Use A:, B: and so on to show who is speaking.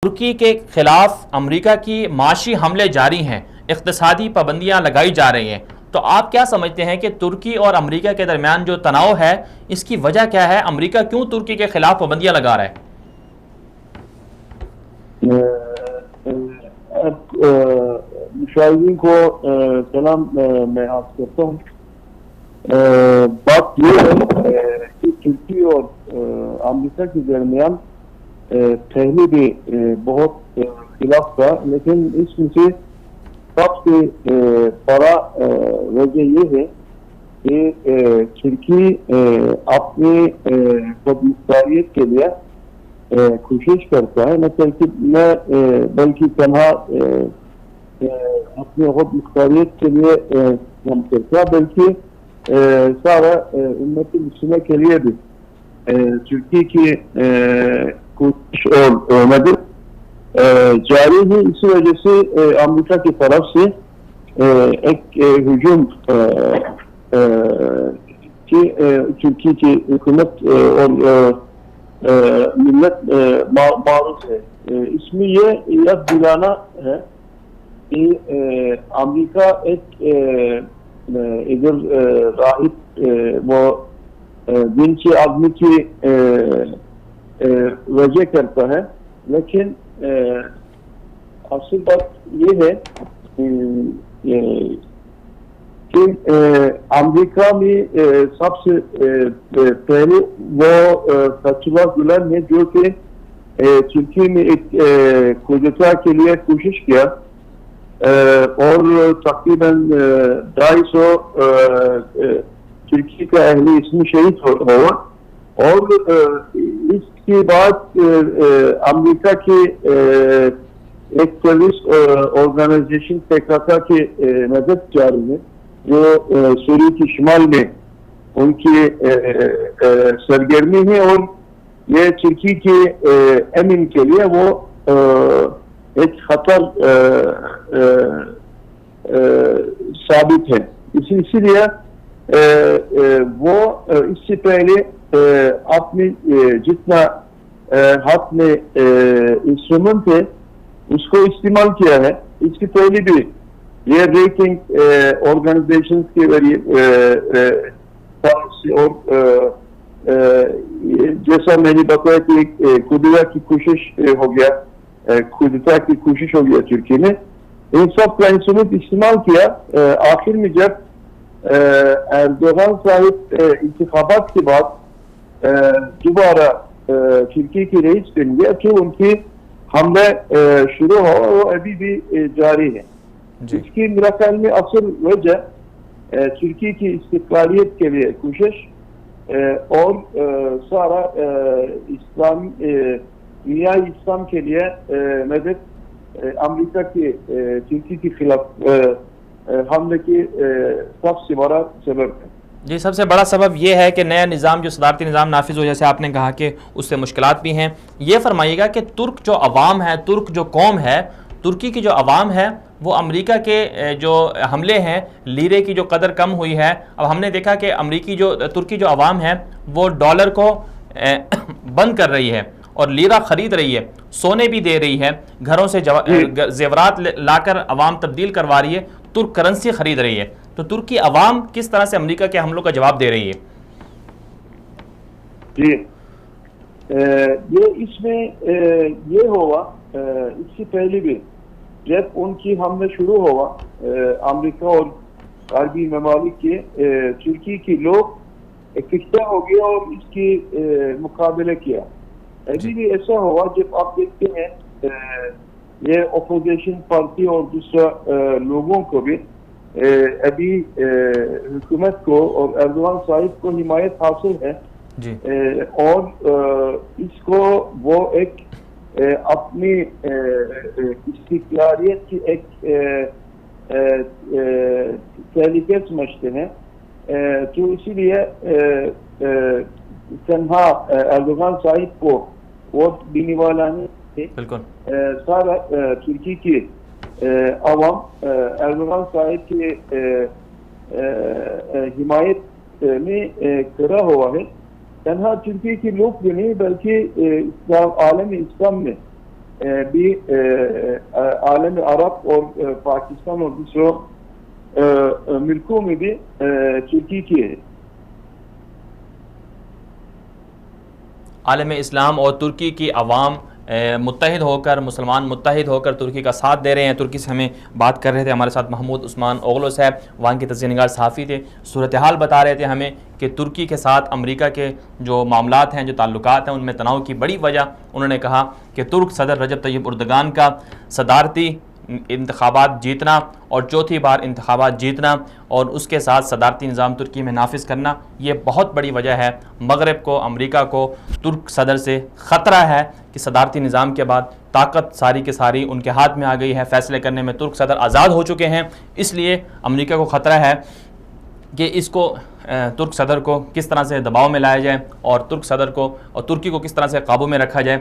A: ترکی کے خلاف امریکہ کی معاشی حملے جاری ہیں، اقتصادی پابندیاں لگائی جا رہی ہیں، تو آپ کیا سمجھتے ہیں کہ ترکی اور امریکہ کے درمیان جو تناؤ ہے اس کی وجہ کیا ہے؟ امریکہ کیوں ترکی کے خلاف پابندیاں لگا رہا ہے؟
B: مشاہدین کو سلام میں عرض کرتا ہوں۔ بات یہ ہے کہ ترکی اور امریکہ کے درمیان پہلے بھی بہت خلاف تھا، لیکن اس میں سے سب سے بڑا وجہ یہ ہے کہ ترکی اپنی خود مختاریت کے لیے کوشش کرتا ہے، نہ بلکہ تنہا اپنے خود مختاریت کے لیے کام کرتا ہے، بلکہ سارا امت مسلمہ کے لیے بھی ترکی کی کوشش اور مدد جاری ہے۔ اسی وجہ سے امریکہ کی طرف سے ایک ہجوم ترکی کی حکومت اور ملت معروف ہے۔ اس میں یہ یاد دلانا ہے کہ امریکہ ایک ادھر راہب وہ دن کے آدمی کی وجہ کرتا ہے، لیکن اصل بات یہ ہے کہ امریکہ میں سب سے پہلے وہ فتح گلن ہے جو کہ ترکی میں ایک کودتا کے لیے کوشش کیا اور تقریباً 250 ترکی کا اہل اسم شہید ہوا، اور اس کے بعد امریکہ کے ایک ٹیررسٹ آرگنائزیشن PKK کی مدد جاری ہے جو سوریہ کے شمال میں ان کی سرگرمی ہے، اور یہ ترکی کے امن کے لیے وہ ایک خطر ثابت ہے۔ اسی لیے وہ اس سے پہلے اپنے جتنا ہاتھ میں انسٹرومنٹ تھے اس کو استعمال کیا ہے۔ اس کے پہلے بھی یہ ریٹنگ آرگنائزیشن کے ذریعے اور جیسا میں نے بتایا کہ کودتا کی کوشش ہو گیا ترکی نے، ان سب کا انسٹرومنٹ استعمال کیا۔ آخر میں جب ایردوغان صاحب انتخابات کے بعد دوبارہ ترکی کی رئیس بن گیا تو ان کی حملہ شروع ہوا، وہ ابھی بھی جاری ہے۔ اس کی میرا خیال میں اصل وجہ ترکی کی استقلالیت کے لیے کوشش اور سارا اسلام اسلام کے لیے مدد امریکہ کے ترکی کے خلاف حملے کی سب سے بڑا سبب ہے۔
A: جی، سب سے بڑا سبب یہ ہے کہ نیا نظام جو صدارتی نظام نافذ ہو، جیسے آپ نے کہا کہ اس سے مشکلات بھی ہیں۔ یہ فرمائیے گا کہ ترک جو عوام ہے، ترک جو قوم ہے، ترکی کی جو عوام ہے، وہ امریکہ کے جو حملے ہیں، لیرے کی جو قدر کم ہوئی ہے، اب ہم نے دیکھا کہ ترکی جو عوام ہے وہ ڈالر کو بند کر رہی ہے اور لیرہ خرید رہی ہے، سونے بھی دے رہی ہے، گھروں سے زیورات لا کر عوام تبدیل کروا رہی ہے، ترک کرنسی خرید رہی ہے، تو ترکی عوام کس طرح سے امریکہ کے حملوں کا جواب دے رہی ہے؟
B: جی، یہ اس میں یہ ہوا، اس سے پہلے بھی جب ان کی حملہ شروع ہوا امریکہ اور غربی ممالک کے، ترکی کے لوگ اکٹھا ہو گیا اور اس کی مقابلہ کیا۔ ابھی بھی ایسا ہوا، جب آپ دیکھتے ہیں یہ اپوزیشن پارٹی اور دوسرا لوگوں کو بھی ابھی حکومت کو اور ایردوغان صاحب کو حمایت حاصل ہے، اور اس کو وہ ایک اپنی استقلالیت کی ایک کیفیت سمجھتے ہیں، تو اسی لیے تنہا ایردوغان صاحب کو ووٹ دینے والا نہیں، سارا ترکی کی عوام ایردوغان صاحب کی حمایت میں کھڑا ہوا ہے۔ تنہا ترکی کے لوگ بھی نہیں بلکہ اسلام عالم اسلام میں بھی عالم عرب اور پاکستان اور دوسروں ملکوں میں بھی ترکی کی ہے۔
A: عالم اسلام اور ترکی کی عوام متحد ہو کر، مسلمان متحد ہو کر ترکی کا ساتھ دے رہے ہیں۔ ترکی سے ہمیں بات کر رہے تھے ہمارے ساتھ محمود عثمان اوغلو صاحب، وہاں کے تجزیہ نگار صحافی تھے، صورتحال بتا رہے تھے ہمیں کہ ترکی کے ساتھ امریکہ کے جو معاملات ہیں، جو تعلقات ہیں، ان میں تناؤ کی بڑی وجہ انہوں نے کہا کہ ترک صدر رجب طیب اردگان کا صدارتی انتخابات جیتنا اور چوتھی بار انتخابات جیتنا اور اس کے ساتھ صدارتی نظام ترکی میں نافذ کرنا، یہ بہت بڑی وجہ ہے۔ مغرب کو، امریکہ کو ترک صدر سے خطرہ ہے کہ صدارتی نظام کے بعد طاقت ساری کے ساری ان کے ہاتھ میں آ گئی ہے، فیصلے کرنے میں ترک صدر آزاد ہو چکے ہیں، اس لیے امریکہ کو خطرہ ہے کہ اس کو ترک صدر کو کس طرح سے دباؤ میں لایا جائے اور ترک صدر کو اور ترکی کو کس طرح سے قابو میں رکھا جائے۔